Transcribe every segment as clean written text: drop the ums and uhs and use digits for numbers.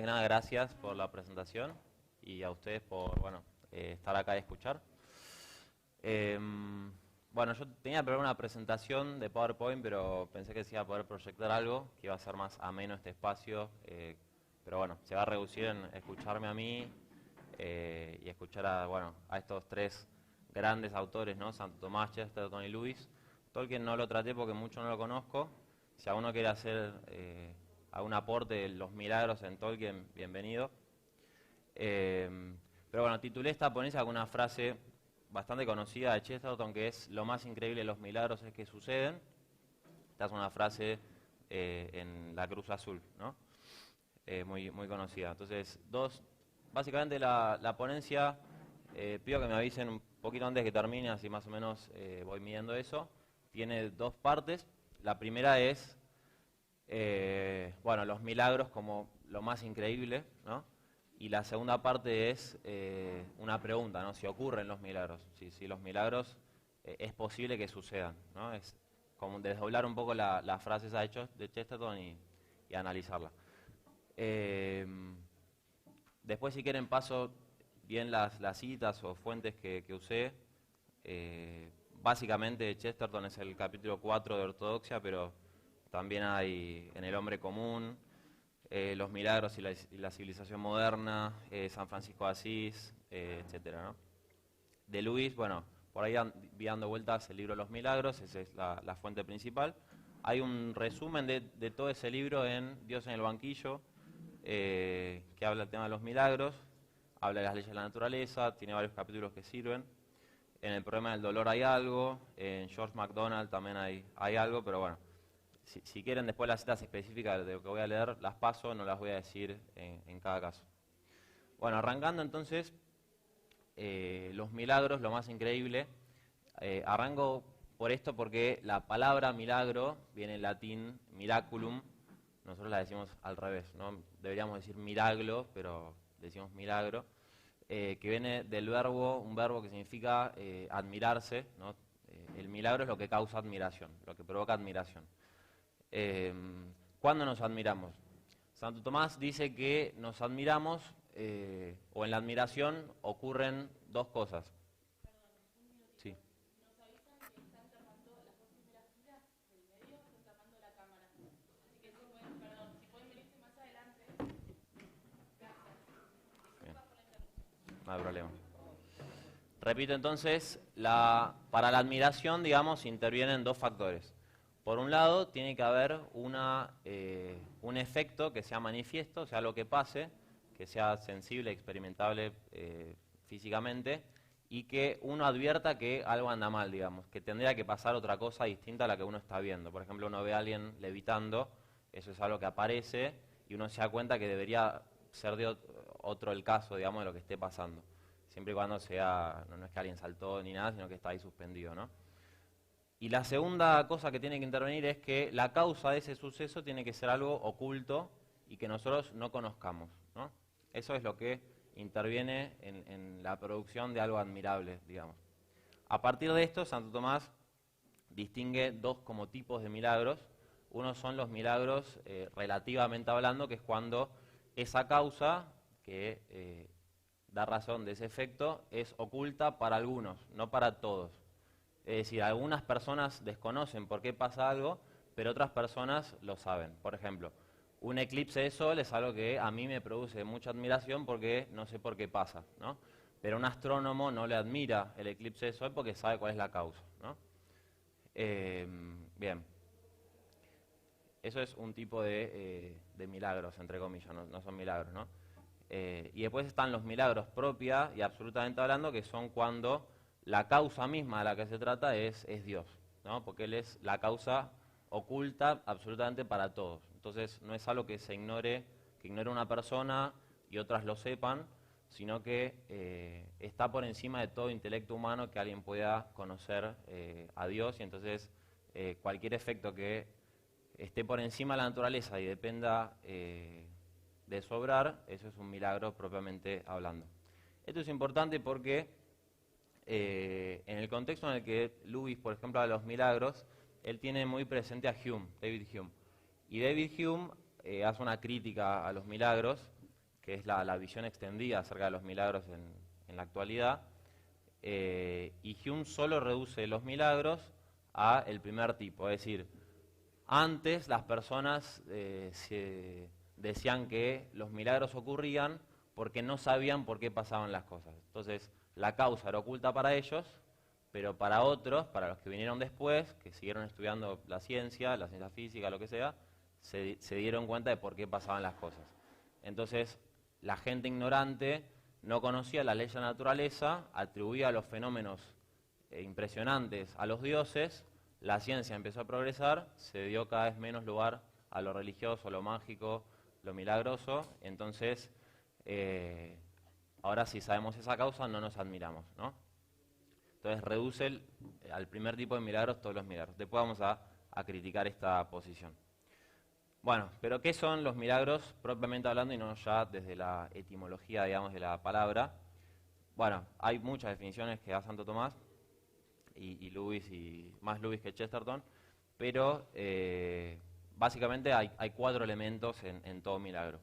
Nada, gracias por la presentación y a ustedes por estar acá y escuchar. Bueno, yo tenía preparada una presentación de PowerPoint, pero pensé que se iba a poder proyectar algo, que iba a ser más ameno este espacio, pero bueno, se va a reducir en escucharme a mí y escuchar a estos tres grandes autores, ¿no? Santo Tomás, Chesterton y Lewis. Tolkien no lo traté porque mucho no lo conozco. Si alguno quiere hacer algún aporte de los milagros en Tolkien, bienvenido. Pero bueno, titulé esta ponencia con una frase bastante conocida de Chesterton, que es: lo más increíble de los milagros es que suceden. Esta es una frase en la Cruz Azul, ¿no? Muy conocida. Entonces, básicamente la ponencia, pido que me avisen un poquito antes que termine, así más o menos voy midiendo eso. Tiene dos partes. La primera es, los milagros como lo más increíble, ¿no? Y la segunda parte es una pregunta, ¿no? Si ocurren los milagros, si los milagros es posible que sucedan, ¿no? Es como desdoblar un poco la frase esa de Chesterton y analizarla. Después, si quieren, paso bien las citas o fuentes que usé. Básicamente, Chesterton es el capítulo 4 de Ortodoxia, pero también hay en El hombre común, los milagros y la civilización moderna, San Francisco de Asís, etcétera, ¿no? De Lewis, bueno, por ahí vi dando vueltas el libro Los Milagros, esa es la fuente principal. Hay un resumen de todo ese libro en Dios en el banquillo, que habla del tema de los milagros, habla de las leyes de la naturaleza, tiene varios capítulos que sirven. En el problema del dolor hay algo, en George MacDonald también hay algo, pero bueno, si quieren después las citas específicas de lo que voy a leer, las paso, no las voy a decir en cada caso. Bueno, arrancando entonces, los milagros, lo más increíble. Arranco por esto porque la palabra milagro viene en latín miraculum. Nosotros la decimos al revés, ¿no? Deberíamos decir miraglo, pero decimos milagro, que viene del un verbo que significa admirarse, ¿no? El milagro es lo que causa admiración, lo que provoca admiración. ¿Cuándo nos admiramos? Santo Tomás dice que nos admiramos, o en la admiración ocurren dos cosas. Sí. Bien. No hay problema. Repito entonces, para la admiración, digamos, intervienen dos factores. Por un lado, tiene que haber un efecto que sea manifiesto, o sea, lo que pase, que sea sensible, experimentable físicamente, y que uno advierta que algo anda mal, digamos, que tendría que pasar otra cosa distinta a la que uno está viendo. Por ejemplo, uno ve a alguien levitando, eso es algo que aparece, y uno se da cuenta que debería ser de otro el caso, digamos, de lo que esté pasando. Siempre y cuando sea, no es que alguien saltó ni nada, sino que está ahí suspendido, ¿no? Y la segunda cosa que tiene que intervenir es que la causa de ese suceso tiene que ser algo oculto y que nosotros no conozcamos, ¿no? Eso es lo que interviene en la producción de algo admirable, digamos. A partir de esto, Santo Tomás distingue dos como tipos de milagros. Uno son los milagros relativamente hablando, que es cuando esa causa que da razón de ese efecto es oculta para algunos, no para todos. Es decir, algunas personas desconocen por qué pasa algo, pero otras personas lo saben. Por ejemplo, un eclipse de sol es algo que a mí me produce mucha admiración porque no sé por qué pasa, ¿no? Pero un astrónomo no le admira el eclipse de sol porque sabe cuál es la causa, ¿no? Bien. Eso es un tipo de milagros, entre comillas, no son milagros, ¿no? Y después están los milagros propia y absolutamente hablando, que son cuando la causa misma de la que se trata es Dios, ¿no? Porque Él es la causa oculta absolutamente para todos. Entonces no es algo que ignore una persona y otras lo sepan, sino que está por encima de todo intelecto humano que alguien pueda conocer a Dios, y entonces cualquier efecto que esté por encima de la naturaleza y dependa de su obrar, eso es un milagro propiamente hablando. Esto es importante porque en el contexto en el que Lewis, por ejemplo, habla de los milagros, él tiene muy presente a David Hume. Y David Hume hace una crítica a los milagros que es la visión extendida acerca de los milagros en la actualidad, y Hume solo reduce los milagros a el primer tipo, es decir, antes las personas decían que los milagros ocurrían porque no sabían por qué pasaban las cosas. Entonces, la causa era oculta para ellos, pero para otros, para los que vinieron después, que siguieron estudiando la ciencia física, lo que sea, se dieron cuenta de por qué pasaban las cosas. Entonces, la gente ignorante no conocía la ley de la naturaleza, atribuía los fenómenos impresionantes a los dioses, la ciencia empezó a progresar, se dio cada vez menos lugar a lo religioso, lo mágico, lo milagroso, entonces ahora si sabemos esa causa no nos admiramos, ¿no? Entonces reduce al primer tipo de milagros todos los milagros. Después vamos a criticar esta posición. Bueno, pero ¿qué son los milagros propiamente hablando y no ya desde la etimología, digamos, de la palabra? Bueno, hay muchas definiciones que da Santo Tomás y Lewis, y más Lewis que Chesterton, pero básicamente hay 4 elementos en todo milagro.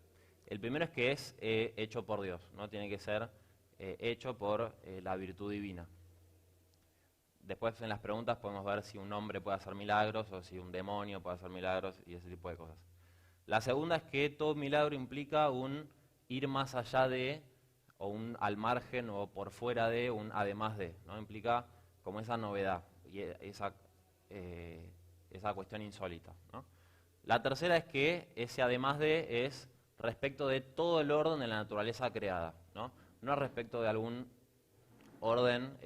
El primero es que es hecho por Dios, ¿no? Tiene que ser hecho por la virtud divina. Después en las preguntas podemos ver si un hombre puede hacer milagros o si un demonio puede hacer milagros y ese tipo de cosas. La segunda es que todo milagro implica un ir más allá de, o un al margen o por fuera de, un además de, ¿no? Implica como esa novedad y esa cuestión insólita, ¿no? La tercera es que ese además de es respecto de todo el orden de la naturaleza creada, ¿no? No es respecto de algún orden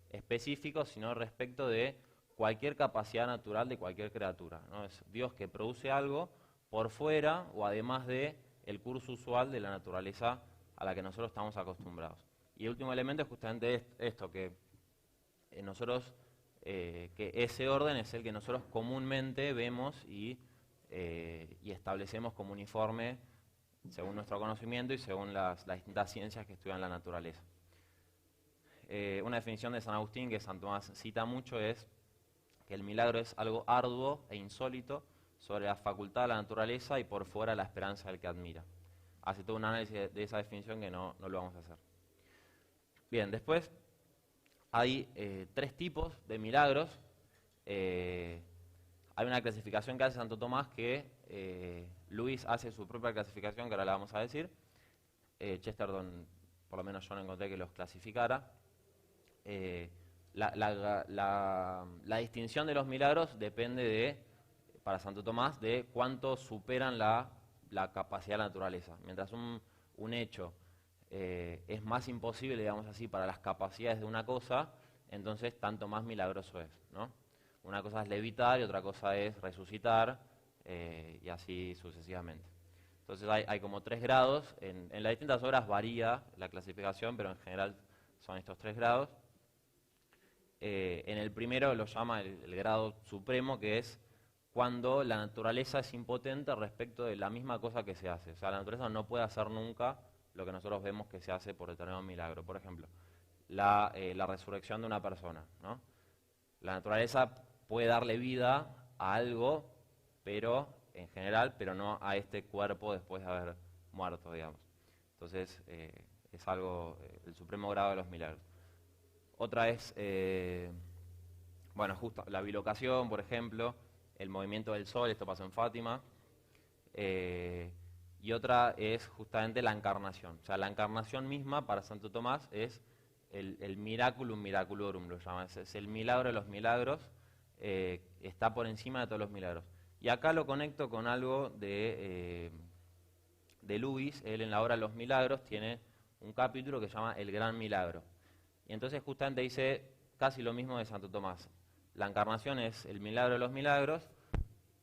específico, sino respecto de cualquier capacidad natural de cualquier criatura, ¿no? Es Dios que produce algo por fuera o además de el curso usual de la naturaleza a la que nosotros estamos acostumbrados. Y el último elemento es justamente esto, que nosotros, que ese orden es el que nosotros comúnmente vemos y establecemos como uniforme según nuestro conocimiento y según las distintas ciencias que estudian la naturaleza. Una definición de San Agustín que San Tomás cita mucho es que el milagro es algo arduo e insólito sobre la facultad de la naturaleza y por fuera la esperanza del que admira. Hace todo un análisis de esa definición que no lo vamos a hacer. Bien, después hay 3 tipos de milagros. Hay una clasificación que hace Santo Tomás que Luis hace su propia clasificación, que ahora la vamos a decir. Chesterton, por lo menos yo no encontré que los clasificara. La distinción de los milagros depende para Santo Tomás, de cuánto superan la capacidad de la naturaleza. Mientras un hecho es más imposible, digamos así, para las capacidades de una cosa, entonces tanto más milagroso es, ¿no? Una cosa es levitar y otra cosa es resucitar, y así sucesivamente. Entonces hay como 3 grados, en las distintas obras varía la clasificación, pero en general son estos 3 grados. En el primero lo llama el grado supremo, que es cuando la naturaleza es impotente respecto de la misma cosa que se hace. O sea, la naturaleza no puede hacer nunca lo que nosotros vemos que se hace por determinado milagro. Por ejemplo, la resurrección de una persona, ¿no? La naturaleza puede darle vida a algo, pero en general, pero no a este cuerpo después de haber muerto, digamos. Entonces, es algo, el supremo grado de los milagros. Otra es, bueno, justo la bilocación, por ejemplo, el movimiento del sol, esto pasó en Fátima, y otra es justamente la encarnación. O sea, la encarnación misma para Santo Tomás es el miraculum miraculorum, lo llama, es el milagro de los milagros, está por encima de todos los milagros. Y acá lo conecto con algo de Lewis. Él en la obra Los Milagros tiene un capítulo que se llama El Gran Milagro. Y entonces justamente dice casi lo mismo de Santo Tomás. La encarnación es el milagro de los milagros,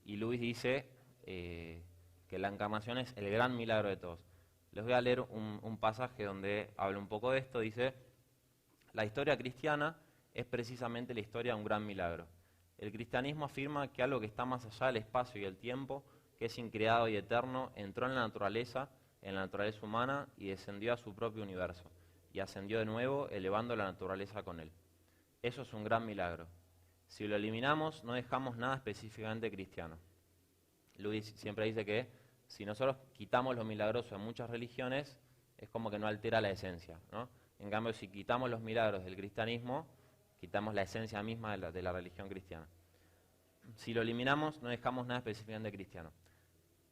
y Lewis dice que la encarnación es el gran milagro de todos. Les voy a leer un pasaje donde habla un poco de esto. Dice: la historia cristiana es precisamente la historia de un gran milagro. El cristianismo afirma que algo que está más allá del espacio y el tiempo, que es increado y eterno, entró en la naturaleza humana, y descendió a su propio universo, y ascendió de nuevo, elevando la naturaleza con él. Eso es un gran milagro. Si lo eliminamos, no dejamos nada específicamente cristiano. Luis siempre dice que si nosotros quitamos lo milagroso en muchas religiones, es como que no altera la esencia, ¿no? En cambio, si quitamos los milagros del cristianismo, quitamos la esencia misma de la religión cristiana. Si lo eliminamos, no dejamos nada específicamente cristiano.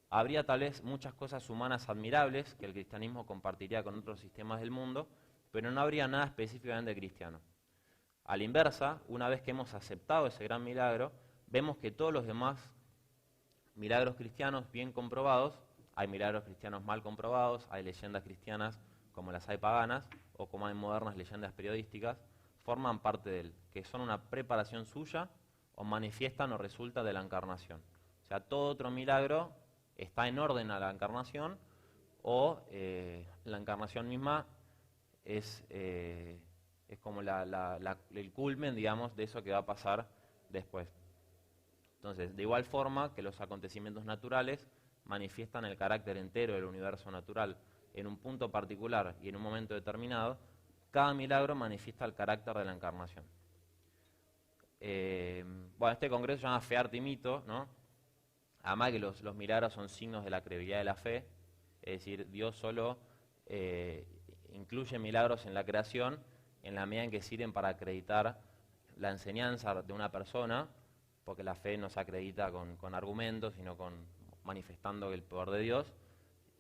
Habría tal vez muchas cosas humanas admirables que el cristianismo compartiría con otros sistemas del mundo, pero no habría nada específicamente cristiano. A la inversa, una vez que hemos aceptado ese gran milagro, vemos que todos los demás milagros cristianos bien comprobados, hay milagros cristianos mal comprobados, hay leyendas cristianas como las hay paganas, o como hay modernas leyendas periodísticas, forman parte de él, que son una preparación suya o manifiestan o resultan de la encarnación. O sea, todo otro milagro está en orden a la encarnación, o la encarnación misma es como el culmen, digamos, de eso que va a pasar después. Entonces, de igual forma que los acontecimientos naturales manifiestan el carácter entero del universo natural en un punto particular y en un momento determinado, cada milagro manifiesta el carácter de la encarnación. Bueno, este congreso se llama Fe, Arte y Mito, ¿no? Además que los milagros son signos de la credibilidad de la fe, es decir, Dios solo incluye milagros en la creación en la medida en que sirven para acreditar la enseñanza de una persona, porque la fe no se acredita con argumentos, sino manifestando el poder de Dios,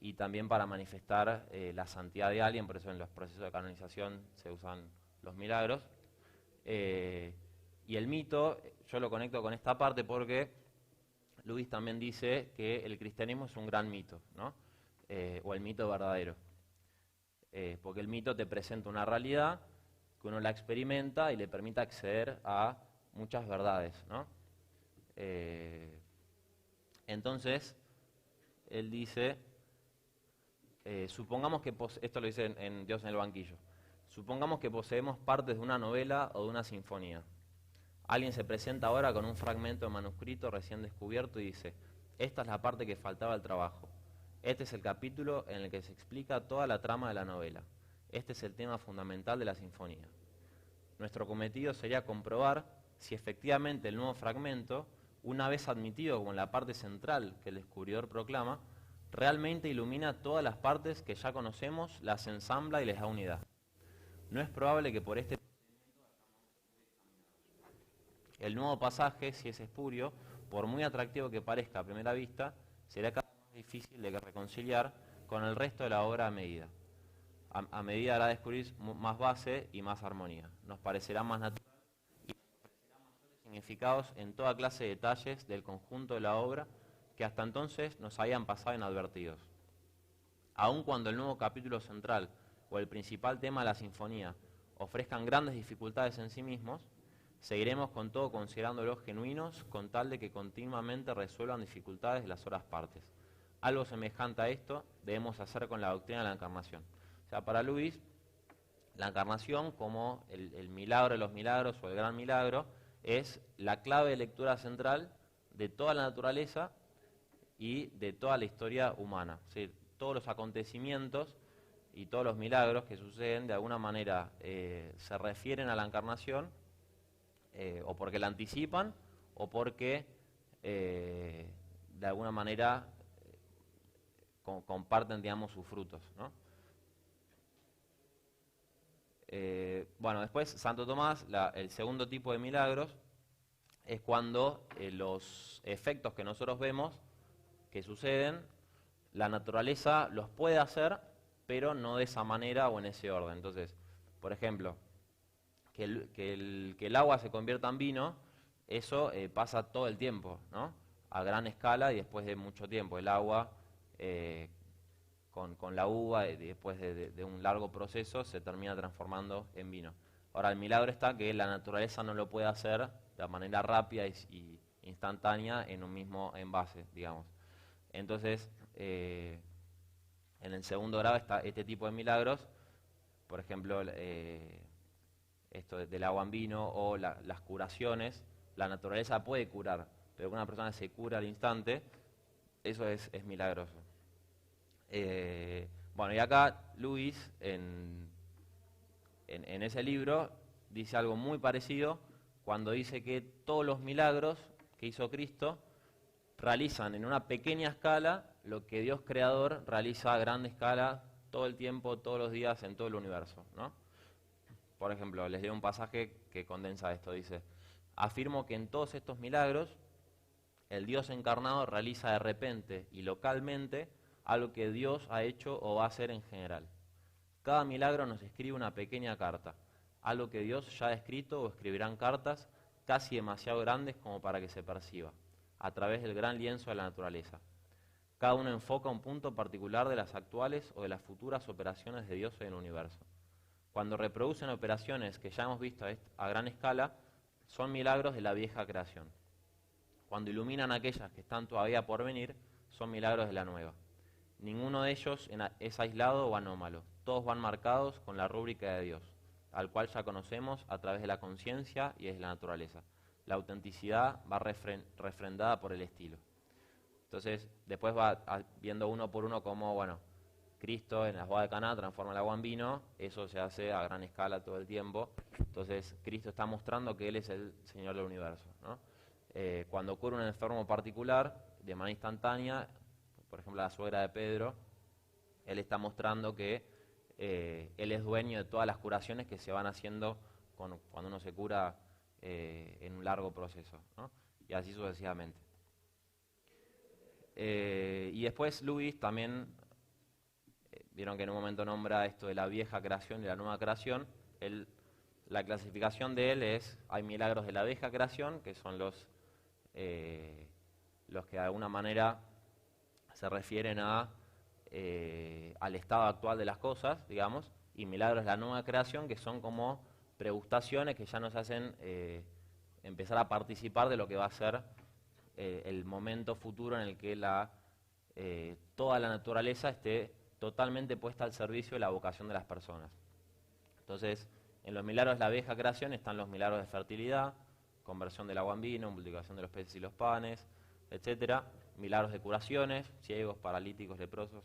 y también para manifestar la santidad de alguien, por eso en los procesos de canonización se usan los milagros. Y el mito, yo lo conecto con esta parte porque Luis también dice que el cristianismo es un gran mito, ¿no? O el mito verdadero. Porque el mito te presenta una realidad que uno la experimenta y le permite acceder a muchas verdades, ¿no? Entonces, él dice, supongamos que, esto lo dice en Dios en el banquillo, supongamos que poseemos partes de una novela o de una sinfonía. Alguien se presenta ahora con un fragmento de manuscrito recién descubierto y dice, esta es la parte que faltaba al trabajo. Este es el capítulo en el que se explica toda la trama de la novela. Este es el tema fundamental de la sinfonía. Nuestro cometido sería comprobar si efectivamente el nuevo fragmento, una vez admitido como la parte central que el descubridor proclama, realmente ilumina todas las partes que ya conocemos, las ensambla y les da unidad. No es probable que por este el nuevo pasaje, si es espurio, por muy atractivo que parezca a primera vista, será cada vez más difícil de reconciliar con el resto de la obra a medida. A medida hará descubrir más base y más armonía. Nos parecerá más natural y nos ofrecerá mayores significados en toda clase de detalles del conjunto de la obra que hasta entonces nos habían pasado inadvertidos. Aun cuando el nuevo capítulo central o el principal tema de la sinfonía ofrezcan grandes dificultades en sí mismos, seguiremos con todo considerándolos genuinos con tal de que continuamente resuelvan dificultades de las otras partes. Algo semejante a esto debemos hacer con la doctrina de la encarnación. O sea, para Luis, la encarnación como el milagro de los milagros o el gran milagro es la clave de lectura central de toda la naturaleza y de toda la historia humana. Es decir, todos los acontecimientos y todos los milagros que suceden de alguna manera se refieren a la encarnación, o porque la anticipan, o porque de alguna manera comparten, digamos, sus frutos, ¿no? Bueno, después Santo Tomás, el segundo tipo de milagros es cuando los efectos que nosotros vemos que suceden, la naturaleza los puede hacer, pero no de esa manera o en ese orden. Entonces, por ejemplo, que el agua se convierta en vino, eso pasa todo el tiempo, ¿no? A gran escala y después de mucho tiempo. El agua con la uva, después de un largo proceso, se termina transformando en vino. Ahora, el milagro está que la naturaleza no lo puede hacer de manera rápida y instantánea en un mismo envase, digamos. Entonces, en el segundo grado está este tipo de milagros, por ejemplo, esto del agua en vino o las curaciones. La naturaleza puede curar, pero que una persona se cura al instante, eso es milagroso. Bueno, y acá Luis, en ese libro, dice algo muy parecido cuando dice que todos los milagros que hizo Cristo realizan en una pequeña escala lo que Dios creador realiza a gran escala todo el tiempo, todos los días, en todo el universo, ¿no? Por ejemplo, les leo un pasaje que condensa esto. Dice: afirmo que en todos estos milagros, el Dios encarnado realiza de repente y localmente algo que Dios ha hecho o va a hacer en general. Cada milagro nos escribe una pequeña carta, algo que Dios ya ha escrito o escribirán cartas casi demasiado grandes como para que se perciba, a través del gran lienzo de la naturaleza. Cada uno enfoca un punto particular de las actuales o de las futuras operaciones de Dios en el universo. Cuando reproducen operaciones que ya hemos visto a gran escala, son milagros de la vieja creación. Cuando iluminan aquellas que están todavía por venir, son milagros de la nueva. Ninguno de ellos es aislado o anómalo. Todos van marcados con la rúbrica de Dios, al cual ya conocemos a través de la conciencia y desde la naturaleza. La autenticidad va refrendada por el estilo. Entonces, después va viendo uno por uno cómo, bueno, Cristo en las bodas de Caná transforma el agua en vino. Eso se hace a gran escala todo el tiempo. Entonces, Cristo está mostrando que Él es el Señor del universo, ¿no? Cuando ocurre un enfermo particular, de manera instantánea, por ejemplo la suegra de Pedro, Él está mostrando que Él es dueño de todas las curaciones que se van haciendo cuando uno se cura en un largo proceso, ¿no? Y así sucesivamente. Y después Lewis también, vieron que en un momento nombra esto de la vieja creación y la nueva creación. La clasificación de él es: hay milagros de la vieja creación, que son los que de alguna manera se refieren al estado actual de las cosas, digamos, y milagros de la nueva creación, que son como pregustaciones que ya nos hacen empezar a participar de lo que va a ser el momento futuro en el que toda la naturaleza esté totalmente puesta al servicio de la vocación de las personas. Entonces, en los milagros de la vieja creación están los milagros de fertilidad, conversión del agua en vino, multiplicación de los peces y los panes, etc. Milagros de curaciones, ciegos, paralíticos, leprosos.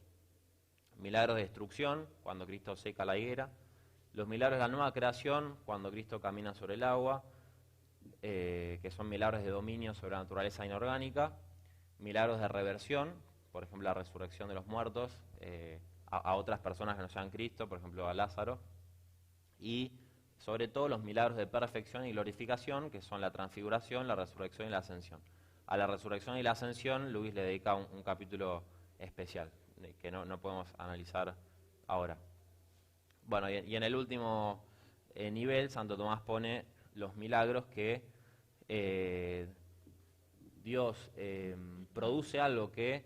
Milagros de destrucción, cuando Cristo seca la higuera. Los milagros de la nueva creación, cuando Cristo camina sobre el agua, que son milagros de dominio sobre la naturaleza inorgánica. Milagros de reversión, por ejemplo la resurrección de los muertos a otras personas que no sean Cristo, por ejemplo a Lázaro. Y sobre todo los milagros de perfección y glorificación, que son la transfiguración, la resurrección y la ascensión. A la resurrección y la ascensión Luis le dedica un capítulo especial, que no podemos analizar ahora. Bueno, y en el último nivel, Santo Tomás pone los milagros que Dios produce algo que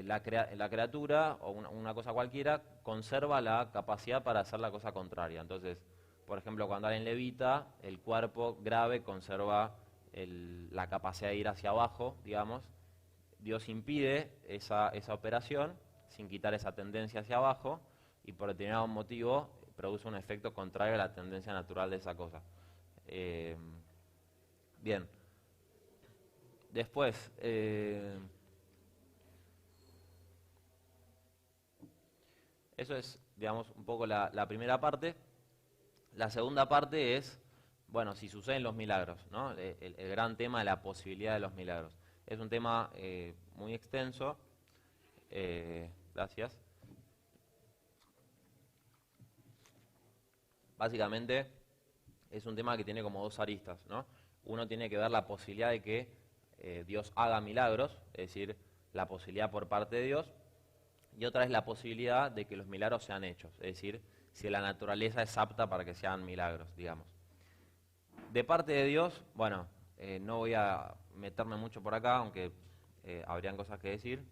la criatura o una cosa cualquiera conserva la capacidad para hacer la cosa contraria. Entonces, por ejemplo, cuando alguien levita, el cuerpo grave conserva la capacidad de ir hacia abajo, digamos. Dios impide esa operación sin quitar esa tendencia hacia abajo, y por determinado motivo produce un efecto contrario a la tendencia natural de esa cosa. Bien. Después, eso es, digamos, un poco la primera parte. La segunda parte es, bueno, si suceden los milagros, ¿no? El gran tema de la posibilidad de los milagros. Es un tema muy extenso. Gracias. Básicamente es un tema que tiene como dos aristas, ¿no? Uno tiene que ver la posibilidad de que Dios haga milagros, es decir, la posibilidad por parte de Dios, y otra es la posibilidad de que los milagros sean hechos, es decir, si la naturaleza es apta para que sean milagros, digamos. De parte de Dios, bueno, no voy a meterme mucho por acá, aunque habrían cosas que decir,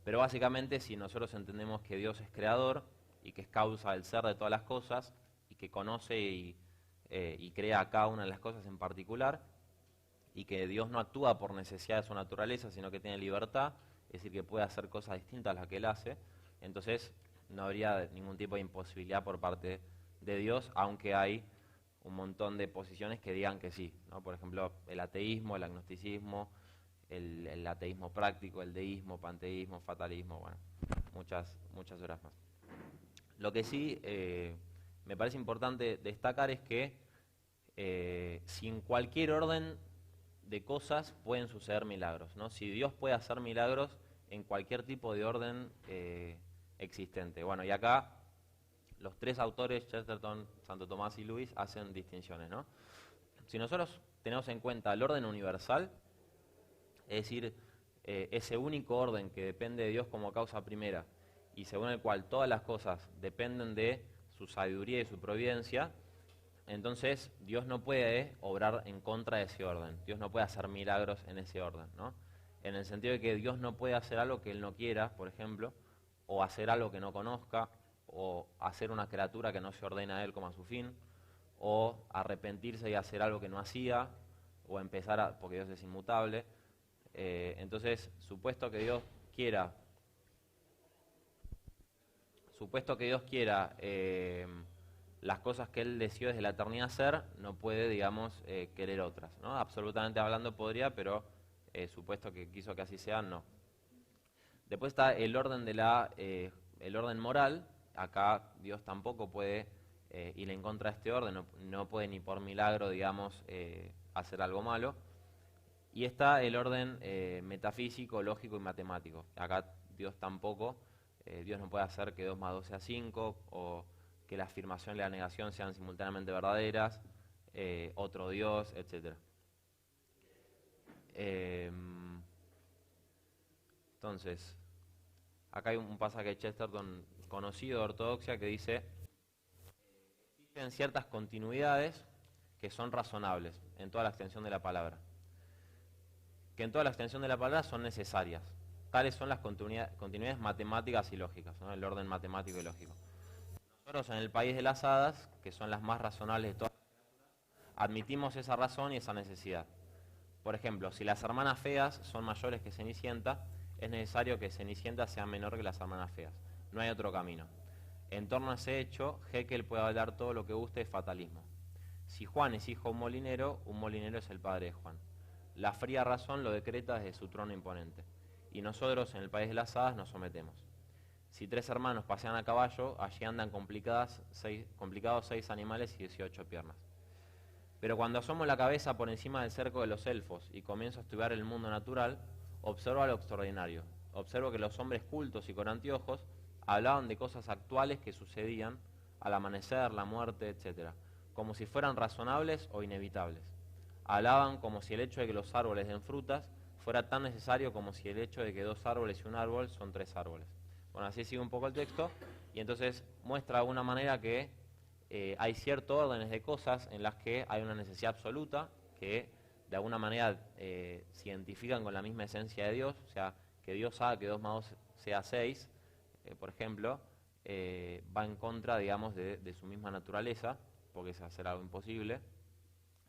pero básicamente si nosotros entendemos que Dios es creador y que es causa del ser de todas las cosas y que conoce y crea a cada una de las cosas en particular, y que Dios no actúa por necesidad de su naturaleza, sino que tiene libertad, es decir, que puede hacer cosas distintas a las que Él hace, entonces no habría ningún tipo de imposibilidad por parte de Dios, aunque hay un montón de posiciones que digan que sí, ¿no? Por ejemplo, el ateísmo, el agnosticismo, el ateísmo práctico, el deísmo, panteísmo, fatalismo, bueno, muchas horas más. Lo que sí me parece importante destacar es que sin cualquier orden de cosas pueden suceder milagros, ¿no? Si Dios puede hacer milagros en cualquier tipo de orden existente. Bueno, y acá los tres autores, Chesterton, Santo Tomás y Luis, hacen distinciones, ¿no? Si nosotros tenemos en cuenta el orden universal, es decir, ese único orden que depende de Dios como causa primera y según el cual todas las cosas dependen de su sabiduría y su providencia, entonces Dios no puede obrar en contra de ese orden. Dios no puede hacer milagros en ese orden, ¿no? En el sentido de que Dios no puede hacer algo que Él no quiera, por ejemplo, o hacer algo que no conozca, o hacer una criatura que no se ordena a Él como a su fin, o arrepentirse y hacer algo que no hacía, o empezar porque Dios es inmutable. Entonces, supuesto que Dios quiera las cosas que Él decidió desde la eternidad hacer, no puede, digamos, querer otras, ¿no? Absolutamente hablando podría, pero supuesto que quiso que así sea, no. Después está el orden el orden moral. Acá Dios tampoco puede ir en contra de este orden, no puede ni por milagro, digamos, hacer algo malo. Y está el orden metafísico, lógico y matemático. Acá Dios tampoco, Dios no puede hacer que 2 más 2 sea 5, o que la afirmación y la negación sean simultáneamente verdaderas, otro Dios, etc. Entonces, acá hay un pasaje de Chesterton conocido de ortodoxia que dice: existen ciertas continuidades que son razonables en toda la extensión de la palabra, que en toda la extensión de la palabra son necesarias. Tales son las continuidades matemáticas y lógicas, ¿no? El orden matemático y lógico. Nosotros en el país de las hadas, que son las más razonables de todas, admitimos esa razón y esa necesidad. Por ejemplo, si las hermanas feas son mayores que Cenicienta, es necesario que Cenicienta sea menor que las hermanas feas. No hay otro camino. En torno a ese hecho, Haeckel puede hablar todo lo que guste de fatalismo. Si Juan es hijo de un molinero es el padre de Juan. La fría razón lo decreta desde su trono imponente. Y nosotros en el país de las hadas nos sometemos. Si 3 hermanos pasean a caballo, allí andan complicados 6 animales y 18 piernas. Pero cuando asomo la cabeza por encima del cerco de los elfos y comienzo a estudiar el mundo natural, observo lo extraordinario. Observo que los hombres cultos y con anteojos hablaban de cosas actuales que sucedían al amanecer, la muerte, etc., como si fueran razonables o inevitables. Hablaban como si el hecho de que los árboles den frutas fuera tan necesario como si el hecho de que 2 árboles y un árbol son 3 árboles. Bueno, así sigue un poco el texto, y entonces muestra de alguna manera que hay ciertos órdenes de cosas en las que hay una necesidad absoluta, que de alguna manera se identifican con la misma esencia de Dios, o sea, que Dios haga que 2 más 2 sea 6, por ejemplo, va en contra, digamos, de su misma naturaleza, porque es hacer algo imposible.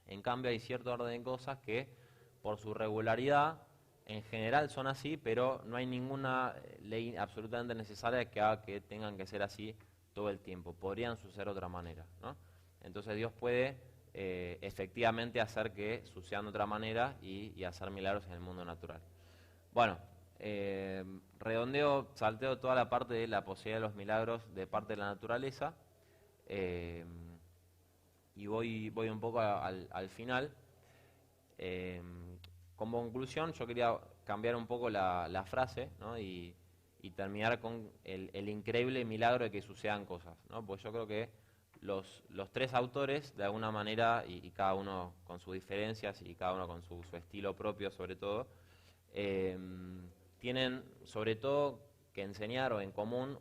En cambio, hay cierto orden de cosas que, por su regularidad, en general son así, pero no hay ninguna ley absolutamente necesaria que haga que tengan que ser así todo el tiempo. Podrían suceder de otra manera, ¿no? Entonces Dios puede efectivamente hacer que sucedan de otra manera y hacer milagros en el mundo natural. Bueno, salteo toda la parte de la posibilidad de los milagros de parte de la naturaleza, y voy un poco al final. Como conclusión, yo quería cambiar un poco la frase, ¿no? y terminar con el increíble milagro de que sucedan cosas, ¿no? Pues yo creo que los 3 autores, de alguna manera, y cada uno con sus diferencias y cada uno con su estilo propio sobre todo, tienen sobre todo que enseñar o en común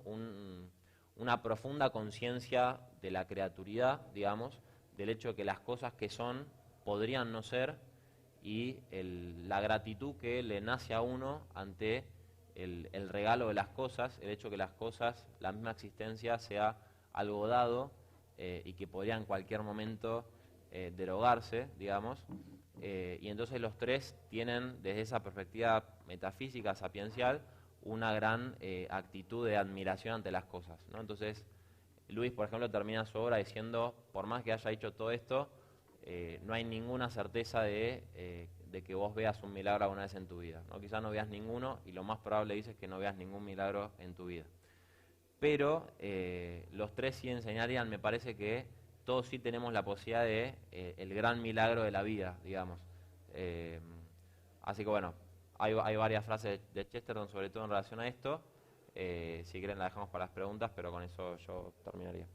una profunda conciencia de la creaturidad, digamos, del hecho de que las cosas que son podrían no ser, y la gratitud que le nace a uno ante el regalo de las cosas, el hecho de que las cosas, la misma existencia, sea algo dado y que podría en cualquier momento derogarse, digamos. Y entonces los 3 tienen, desde esa perspectiva metafísica, sapiencial, una gran actitud de admiración ante las cosas, ¿no? Entonces, Luis, por ejemplo, termina su obra diciendo: por más que haya hecho todo esto, no hay ninguna certeza de que vos veas un milagro alguna vez en tu vida, ¿no? Quizás no veas ninguno, y lo más probable, dice, es que no veas ningún milagro en tu vida. Pero los 3 sí enseñarían, me parece que todos sí tenemos la posibilidad de el gran milagro de la vida, digamos. Eh, Así que bueno, hay varias frases de Chesterton, sobre todo en relación a esto. Si quieren la dejamos para las preguntas, pero con eso yo terminaría.